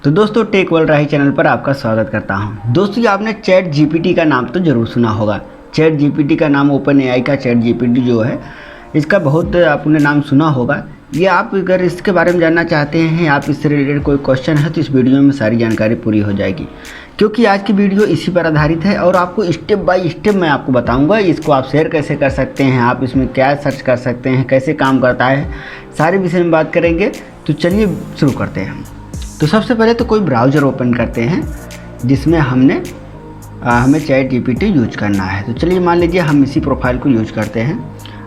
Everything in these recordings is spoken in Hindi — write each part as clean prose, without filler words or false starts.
तो दोस्तों टेक वर्ल्ड राही चैनल पर आपका स्वागत करता हूं। दोस्तों आपने चैट जीपीटी का नाम तो ज़रूर सुना होगा। चैट जीपीटी का नाम ओपन एआई का चैट जीपीटी जो है इसका बहुत आपने नाम सुना होगा। ये आप अगर इसके बारे में जानना चाहते हैं, आप इससे रिलेटेड कोई क्वेश्चन है तो इस वीडियो में सारी जानकारी पूरी हो जाएगी, क्योंकि आज की वीडियो इसी पर आधारित है और आपको स्टेप बाय स्टेप मैं आपको बताऊँगा इसको आप शेयर कैसे कर सकते हैं, आप इसमें क्या सर्च कर सकते हैं, कैसे काम करता है, सारे विषय में बात करेंगे। तो चलिए शुरू करते हैं। तो सबसे पहले तो कोई ब्राउज़र ओपन करते हैं जिसमें हमें चैट जीपीटी यूज करना है। तो चलिए मान लीजिए हम इसी प्रोफाइल को यूज करते हैं।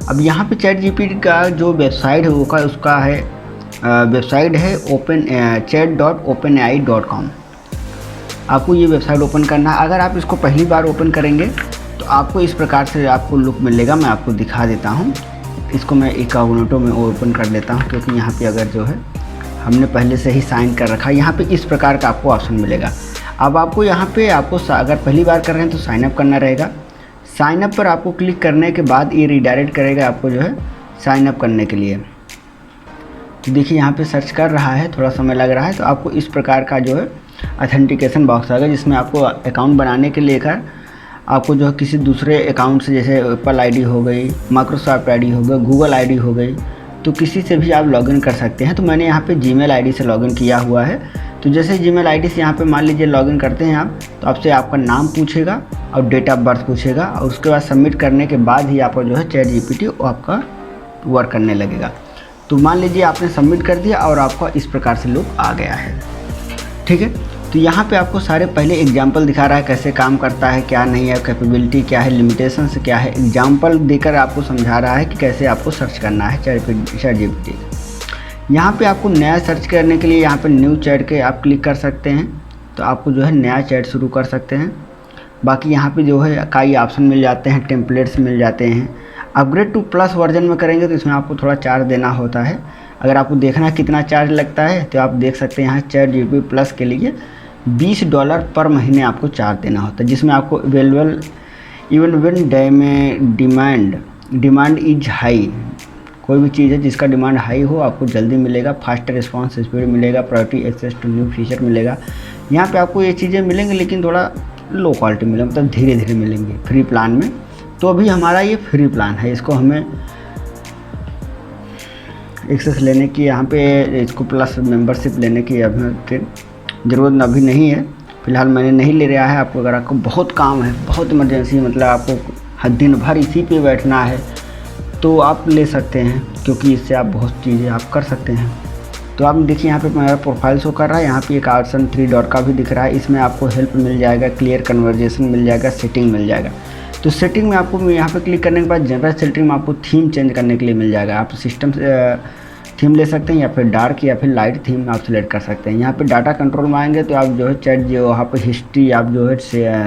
अब यहाँ पे चैट जीपीटी का जो वेबसाइट है उसका है वेबसाइट है chat.openai.com। आपको ये वेबसाइट ओपन करना है। अगर आप इसको पहली बार ओपन करेंगे तो आपको इस प्रकार से आपको लुक मिलेगा। मैं आपको दिखा देता हूँ। इसको मैं इनकॉग्निटो में ओपन कर लेता हूँ, क्योंकि यहाँ पे अगर जो है हमने पहले से ही साइन कर रखा है। यहाँ पे इस प्रकार का आपको ऑप्शन मिलेगा। अब आपको यहाँ पे अगर पहली बार कर रहे हैं तो साइन अप करना रहेगा। साइन अप पर आपको क्लिक करने के बाद ये रीडायरेक्ट करेगा आपको जो है साइन अप करने के लिए। तो देखिए यहाँ पे सर्च कर रहा है, थोड़ा समय लग रहा है। तो आपको इस प्रकार का जो है ऑथेंटिकेशन बॉक्स आएगा, जिसमें आपको अकाउंट बनाने के लिए आपको जो है किसी दूसरे अकाउंट से, जैसे एप्पल आईडी हो गई, माइक्रोसॉफ्ट आईडी हो गई, गूगल आईडी हो गई, तो किसी से भी आप लॉगिन कर सकते हैं। तो मैंने यहाँ पे जीमेल आईडी से लॉगिन किया हुआ है। तो जैसे जीमेल आईडी से यहाँ पे मान लीजिए लॉगिन करते हैं आप, तो आपसे आपका नाम पूछेगा और डेट ऑफ बर्थ पूछेगा, और उसके बाद सबमिट करने के बाद ही आपका जो है चैट जीपीटी आपका वर्क करने लगेगा। तो मान लीजिए आपने सबमिट कर दिया और आपका इस प्रकार से लुक आ गया है। ठीक है, तो यहाँ पे आपको सारे पहले एग्जाम्पल दिखा रहा है कैसे काम करता है, क्या नहीं है, कैपेबिलिटी क्या है, लिमिटेशंस क्या है। एग्जाम्पल देकर आपको समझा रहा है कि कैसे आपको सर्च करना है चैट जीपीटी। यहाँ पे आपको नया सर्च करने के लिए यहाँ पे न्यू चैट के आप क्लिक कर सकते हैं, तो आपको जो है नया चैट शुरू कर सकते हैं। बाकी यहाँ पे जो है कई ऑप्शन मिल जाते हैं, टेम्पलेट्स मिल जाते हैं। अपग्रेड टू प्लस वर्जन में करेंगे तो इसमें आपको थोड़ा चार्ज देना होता है। अगर आपको देखना कितना चार्ज लगता है तो आप देख सकते हैं यहाँ चैट जीपीटी प्लस के लिए $20 पर महीने आपको चार्ज देना होता है, जिसमें आपको available even when demand is high, कोई भी चीज़ है जिसका डिमांड हाई हो आपको जल्दी मिलेगा, फास्टर रिस्पांस स्पीड मिलेगा, priority access to new feature मिलेगा। यहाँ पे आपको ये चीज़ें मिलेंगी, लेकिन थोड़ा लो क्वालिटी मिलेगा, मतलब धीरे धीरे मिलेंगी फ्री प्लान में। तो अभी हमारा ये फ्री प्लान है, इसको हमें एक्सेस लेने की, यहाँ पे इसको प्लस मेंबरशिप लेने की ज़रूरत अभी नहीं है। फिलहाल मैंने नहीं ले रहा है। आपको अगर आपको बहुत काम है, बहुत इमरजेंसी, मतलब आपको दिन भर इसी पे बैठना है, तो आप ले सकते हैं, क्योंकि इससे आप बहुत चीज़ें आप कर सकते हैं। तो आप देखिए यहाँ पे मेरा प्रोफाइल शो कर रहा है। यहाँ पे एक ऑप्शन 3 डॉट का भी दिख रहा है। इसमें आपको हेल्प मिल जाएगा, क्लियर कन्वर्जेशन मिल जाएगा, सेटिंग मिल जाएगा। तो सेटिंग में आपको यहाँ पे क्लिक करने के बाद जनरल सेटिंग में आपको थीम चेंज करने के लिए मिल जाएगा। आप सिस्टम से थीम ले सकते हैं, या फिर डार्क या फिर लाइट थीम आप सेलेक्ट कर सकते हैं। यहाँ पे डाटा कंट्रोल में आएंगे तो आप जो है चैट जो वहाँ पे हिस्ट्री आप जो है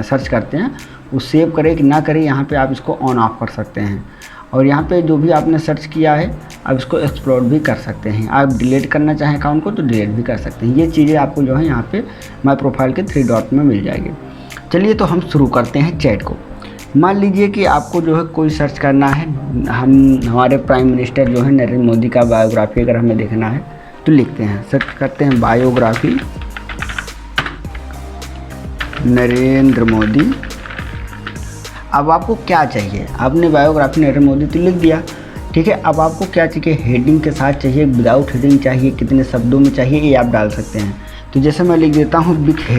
सर्च करते हैं वो सेव करें कि ना करें, यहाँ पे आप इसको ऑन ऑफ कर सकते हैं। और यहाँ पे जो भी आपने सर्च किया है आप इसको एक्सप्लोर भी कर सकते हैं। आप डिलीट करना चाहें अकाउंट को तो डिलीट भी कर सकते हैं। ये चीज़ें आपको जो है यहाँ पे माई प्रोफाइल के 3 डॉट में मिल जाएगी। चलिए तो हम शुरू करते हैं चैट को। मान लीजिए कि आपको जो है कोई सर्च करना है, हमारे प्राइम मिनिस्टर जो है नरेंद्र मोदी का बायोग्राफी अगर हमें देखना है तो लिखते हैं, सर्च करते हैं बायोग्राफी नरेंद्र मोदी। अब आपको क्या चाहिए, आपने बायोग्राफी नरेंद्र मोदी तो लिख दिया, ठीक है। अब आपको क्या चाहिए, हेडिंग के साथ चाहिए, विदाउट हेडिंग चाहिए, कितने शब्दों में चाहिए, ये आप डाल सकते हैं। तो जैसे मैं लिख देता हूँ विथ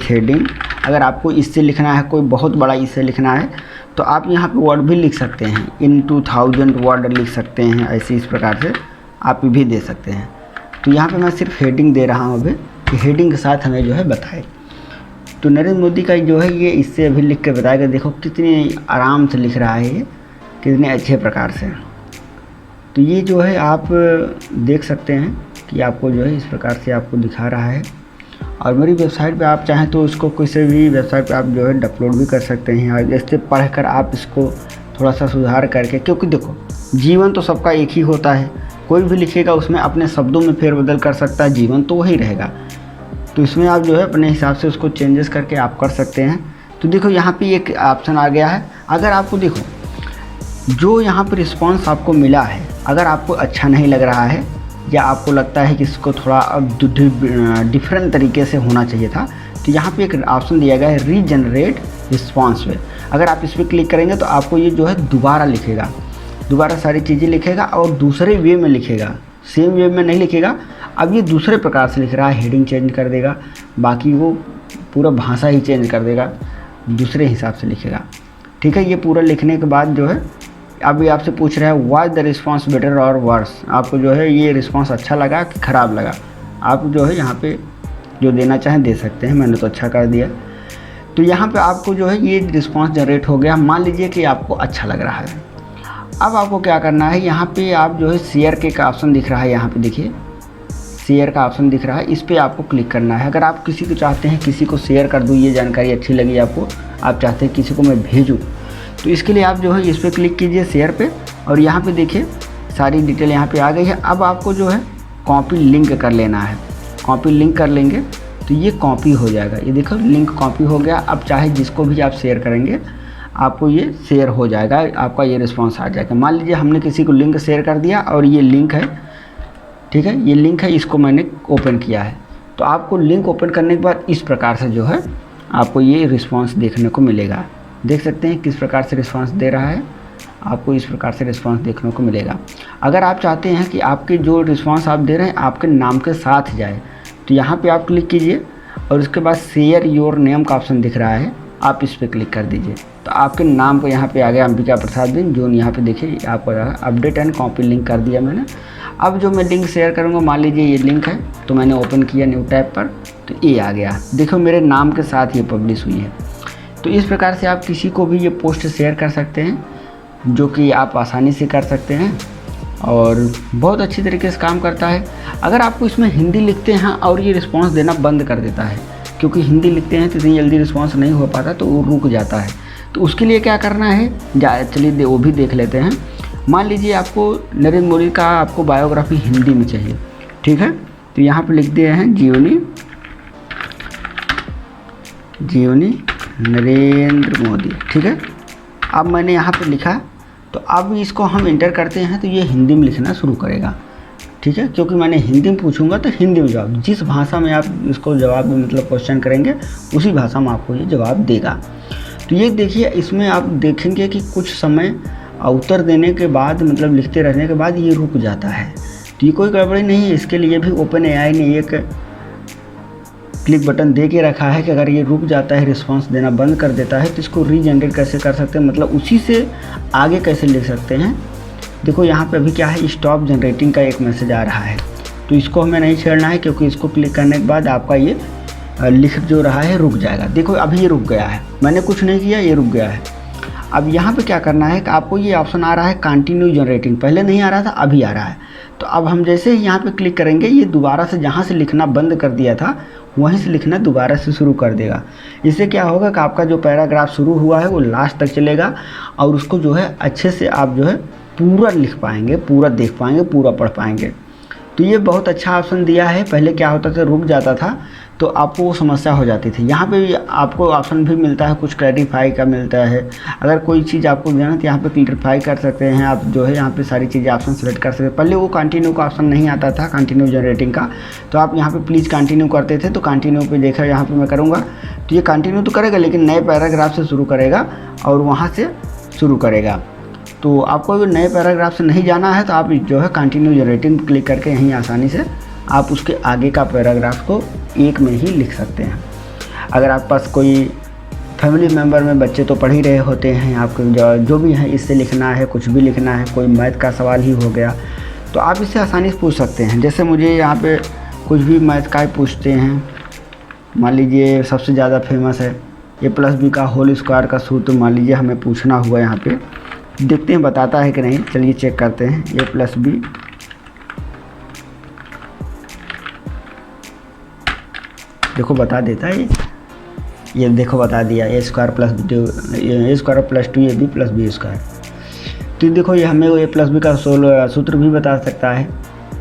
हेडिंग। अगर आपको इससे लिखना है, कोई बहुत बड़ा इससे लिखना है, तो आप यहाँ पे वर्ड भी लिख सकते हैं, इन 2000 वर्ड लिख सकते हैं। ऐसे इस प्रकार से आप भी दे सकते हैं। तो यहाँ पे मैं सिर्फ हेडिंग दे रहा हूँ अभी, कि हेडिंग के साथ हमें जो है बताए। तो नरेंद्र मोदी का जो है ये इससे अभी लिख के बताएगा। देखो कितने आराम से लिख रहा है ये, कितने अच्छे प्रकार से। तो ये जो है आप देख सकते हैं कि आपको जो है इस प्रकार से आपको दिखा रहा है। और मेरी वेबसाइट पे आप चाहें तो इसको किसी भी वेबसाइट पे आप जो है अपलोड भी कर सकते हैं। और इससे पढ़कर आप इसको थोड़ा सा सुधार करके, क्योंकि देखो जीवन तो सबका एक ही होता है, कोई भी लिखेगा उसमें अपने शब्दों में फेरबदल कर सकता है, जीवन तो वही रहेगा। तो इसमें आप जो है अपने हिसाब से उसको चेंजेस करके आप कर सकते हैं। तो देखो यहाँ पे एक ऑप्शन आ गया है। अगर आपको देखो जो यहाँ पर रिस्पॉन्स आपको मिला है, अगर आपको अच्छा नहीं लग रहा है या आपको लगता है कि इसको थोड़ा डिफरेंट तरीके से होना चाहिए था, तो यहाँ पे एक ऑप्शन दिया गया है रीजनरेट रिस्पॉन्स वे। अगर आप इस पर क्लिक करेंगे तो आपको ये जो है दोबारा लिखेगा, दोबारा सारी चीज़ें लिखेगा और दूसरे वे में लिखेगा, सेम वे में नहीं लिखेगा। अब ये दूसरे प्रकार से लिख रहा है, हेडिंग चेंज कर देगा, बाकी वो पूरा भाषा ही चेंज कर देगा, दूसरे हिसाब से लिखेगा। ठीक है, ये पूरा लिखने के बाद जो है अभी आपसे पूछ रहा है वाज द रिस्पॉन्स बेटर और वर्स, आपको जो है ये रिस्पॉन्स अच्छा लगा कि ख़राब लगा। आप जो है यहाँ पे जो देना चाहें दे सकते हैं, मैंने तो अच्छा कर दिया। तो यहाँ पे आपको जो है ये रिस्पॉन्स जनरेट हो गया। मान लीजिए कि आपको अच्छा लग रहा है, अब आपको क्या करना है, यहाँ पे आप जो है शेयर के का ऑप्शन दिख रहा है, यहाँ पे देखिए शेयर का ऑप्शन दिख रहा है, इस पर आपको क्लिक करना है। अगर आप किसी को चाहते हैं किसी को शेयर कर दूँ, ये जानकारी अच्छी लगी आपको, आप चाहते हैं किसी को मैं भेजूँ, तो इसके लिए आप जो है इस पर क्लिक कीजिए शेयर पे, और यहाँ पे देखिए सारी डिटेल यहाँ पे आ गई है। अब आपको जो है कॉपी लिंक कर लेना है, कॉपी लिंक कर लेंगे तो ये कॉपी हो जाएगा। ये देखो लिंक कॉपी हो गया। अब चाहे जिसको भी आप शेयर करेंगे आपको ये शेयर हो जाएगा, आपका ये रिस्पॉन्स आ जाएगा। मान लीजिए हमने किसी को लिंक शेयर कर दिया और ये लिंक है, ठीक है, ये लिंक है, इसको मैंने ओपन किया है, तो आपको लिंक ओपन करने के बाद इस प्रकार से जो है आपको ये रिस्पॉन्स देखने को मिलेगा। देख सकते हैं किस प्रकार से रिस्पॉन्स दे रहा है, आपको इस प्रकार से रिस्पॉन्स देखने को मिलेगा। अगर आप चाहते हैं कि आपके जो रिस्पॉन्स आप दे रहे हैं आपके नाम के साथ जाए, तो यहाँ पे आप क्लिक कीजिए और उसके बाद शेयर योर नेम का ऑप्शन दिख रहा है, आप इस पर क्लिक कर दीजिए, तो आपके नाम को यहाँ पे आ गया अंबिका प्रसाद बिन जोन। यहाँ पे देखिए आपको अपडेट एंड कॉपी लिंक कर दिया मैंने। अब जो मैं लिंक शेयर करूँगा, मान लीजिए ये लिंक है, तो मैंने ओपन किया न्यू टैब पर, तो ये आ गया, देखो मेरे नाम के साथ ये पब्लिश हुई है। तो इस प्रकार से आप किसी को भी ये पोस्ट शेयर कर सकते हैं, जो कि आप आसानी से कर सकते हैं और बहुत अच्छी तरीके से काम करता है। अगर आपको इसमें हिंदी लिखते हैं और ये रिस्पांस देना बंद कर देता है, क्योंकि हिंदी लिखते हैं तो इतनी जल्दी रिस्पांस नहीं हो पाता, तो वो रुक जाता है। तो उसके लिए क्या करना है, चलिए वो भी देख लेते हैं। मान लीजिए आपको नरेंद्र मोदी का आपको बायोग्राफी हिंदी में चाहिए, ठीक है, तो यहाँ पे लिख दिए हैं जीवनी नरेंद्र मोदी, ठीक है। अब मैंने यहाँ पे लिखा, तो अब इसको हम इंटर करते हैं तो ये हिंदी में लिखना शुरू करेगा, ठीक है, क्योंकि मैंने हिंदी में पूछूंगा तो हिंदी में जवाब, जिस भाषा में आप इसको जवाब में मतलब क्वेश्चन करेंगे उसी भाषा में आपको ये जवाब देगा। तो ये देखिए, इसमें आप देखेंगे कि कुछ समय उत्तर देने के बाद मतलब लिखते रहने के बाद ये रुक जाता है, तो ये कोई गड़बड़ी नहीं है। इसके लिए भी ओपन एआई ने एक क्लिक बटन दे के रखा है कि अगर ये रुक जाता है, रिस्पांस देना बंद कर देता है, तो इसको रीजनरेट कैसे कर सकते हैं, मतलब उसी से आगे कैसे लिख सकते हैं। देखो यहाँ पे अभी क्या है, स्टॉप जनरेटिंग का एक मैसेज आ रहा है, तो इसको हमें नहीं छेड़ना है, क्योंकि इसको क्लिक करने के बाद आपका ये लिख जो रहा है रुक जाएगा। देखो अभी ये रुक गया है, मैंने कुछ नहीं किया, ये रुक गया है। अब यहाँ पे क्या करना है कि आपको ये ऑप्शन आ रहा है कंटिन्यू जनरेटिंग, पहले नहीं आ रहा था, अभी आ रहा है। तो अब हम जैसे ही यहाँ पे क्लिक करेंगे, ये दोबारा से जहाँ से लिखना बंद कर दिया था वहीं से लिखना दोबारा से शुरू कर देगा। इससे क्या होगा कि आपका जो पैराग्राफ शुरू हुआ है वो लास्ट तक चलेगा, और उसको जो है अच्छे से आप जो है पूरा लिख पाएंगे, पूरा देख पाएंगे, पूरा पढ़ पाएंगे। तो ये बहुत अच्छा ऑप्शन दिया है। पहले क्या होता था, रुक जाता था तो आपको वो समस्या हो जाती थी। यहाँ पे भी आपको ऑप्शन भी मिलता है, कुछ क्लैरिफाई का मिलता है। अगर कोई चीज़ आपको देना तो यहाँ पे क्लैरिफाई कर सकते हैं आप, जो है यहाँ पे सारी चीज़ें ऑप्शन सेलेक्ट कर सकते हैं। पहले वो कंटिन्यू का ऑप्शन नहीं आता था, कंटिन्यू जनरेटिंग का, तो आप यहाँ पे प्लीज़ कंटिन्यू करते थे, तो कंटिन्यू पे देखा यहाँ पे मैं करूँगा तो ये कंटिन्यू तो करेगा, लेकिन नए पैराग्राफ से शुरू करेगा और वहाँ से शुरू करेगा। तो आपको अगर नए पैराग्राफ से नहीं जाना है तो आप जो है कंटिन्यू जनरेटिंग क्लिक करके यहीं आसानी से आप उसके आगे का पैराग्राफ को एक में ही लिख सकते हैं। अगर आपके पास कोई फैमिली मेम्बर में बच्चे तो पढ़ ही रहे होते हैं, आपको जो भी है इससे लिखना है, कुछ भी लिखना है, कोई मैथ का सवाल ही हो गया तो आप इससे आसानी से पूछ सकते हैं। जैसे मुझे यहाँ पे कुछ भी मैथ का ही पूछते हैं, मान लीजिए सबसे ज़्यादा फेमस है a+b का होल स्क्वायर का सूत्र, मान लीजिए हमें पूछना हुआ, यहाँ पे देखते हैं बताता है कि नहीं, चलिए चेक करते हैं। a+b देखो बता देता है, ये देखो बता दिया, a² + 2ab + b²। तो देखो ये हमें a+b का सूत्र भी बता सकता है।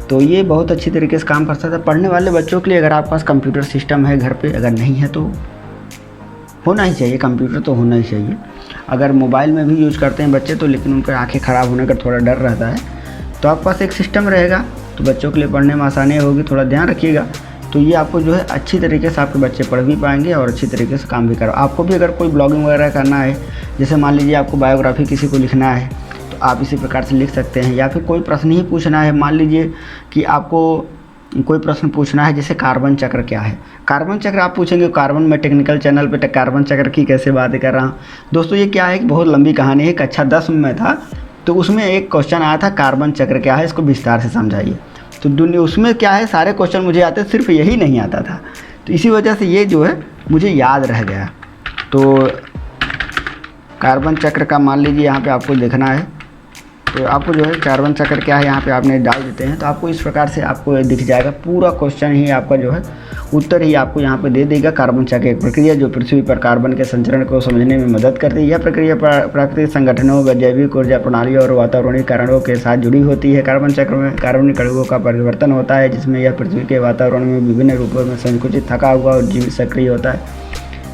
तो ये बहुत अच्छी तरीके से काम कर सकता है पढ़ने वाले बच्चों के लिए। अगर आपके पास कंप्यूटर सिस्टम है घर पे, अगर नहीं है तो होना ही चाहिए, कंप्यूटर तो होना ही चाहिए। अगर मोबाइल में भी यूज़ करते हैं बच्चे तो, लेकिन उनकी आंखें ख़राब होने का थोड़ा डर रहता है, तो आपके पास एक सिस्टम रहेगा तो बच्चों के लिए पढ़ने में आसानी होगी, थोड़ा ध्यान रखिएगा। तो ये आपको जो है अच्छी तरीके से आपके बच्चे पढ़ भी पाएंगे और अच्छी तरीके से काम भी करो। आपको भी अगर कोई ब्लॉगिंग वगैरह करना है, जैसे मान लीजिए आपको बायोग्राफी किसी को लिखना है तो आप इसी प्रकार से लिख सकते हैं, या फिर कोई प्रश्न ही पूछना है, मान लीजिए कि आपको कोई प्रश्न पूछना है जैसे कार्बन चक्र क्या है। कार्बन चक्र आप पूछेंगे, कार्बन में टेक्निकल चैनल पे कार्बन चक्र की कैसे बातें कर रहा हूँ दोस्तों। ये क्या है कि बहुत लंबी कहानी है, कक्षा 10 में था तो उसमें एक क्वेश्चन आया था कार्बन चक्र क्या है, इसको विस्तार से समझाइए। तो दुनिया उसमें क्या है, सारे क्वेश्चन मुझे आते, सिर्फ यही नहीं आता था, तो इसी वजह से ये जो है मुझे याद रह गया। तो कार्बन चक्र का मान लीजिए यहाँ पे आपको देखना है, तो आपको जो है कार्बन चक्र क्या है यहाँ पे आपने डाल देते हैं तो आपको इस प्रकार से आपको दिख जाएगा। पूरा क्वेश्चन ही आपका जो है उत्तर ही आपको यहाँ पे दे देगा। कार्बन चक्र एक प्रक्रिया जो पृथ्वी पर कार्बन के संचरण को समझने में मदद करती है। यह प्रक्रिया प्राकृतिक संगठनों, जैविक ऊर्जा प्रणालियों और वातावरणीय कारणों के साथ जुड़ी होती है। कार्बन चक्र में कार्बनिक अणुओं का परिवर्तन होता है, जिसमें यह पृथ्वी के वातावरण में विभिन्न रूपों में संकुचित, थका हुआ और जीवित सक्रिय होता है।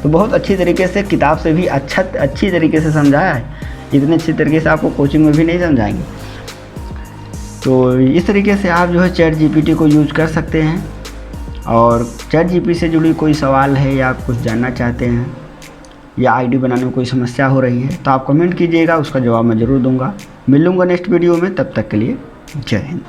तो बहुत अच्छी तरीके से किताब से भी अच्छी तरीके से समझाया है, इतनी अच्छी तरीके से आपको कोचिंग में भी नहीं समझाएंगे। तो इस तरीके से आप जो है चैट जीपीटी को यूज कर सकते हैं। और चैट जीपीटी से जुड़ी कोई सवाल है या आप कुछ जानना चाहते हैं या आईडी बनाने में कोई समस्या हो रही है तो आप कमेंट कीजिएगा, उसका जवाब मैं ज़रूर दूंगा। मिलूँगा नेक्स्ट वीडियो में, तब तक के लिए जय हिंद।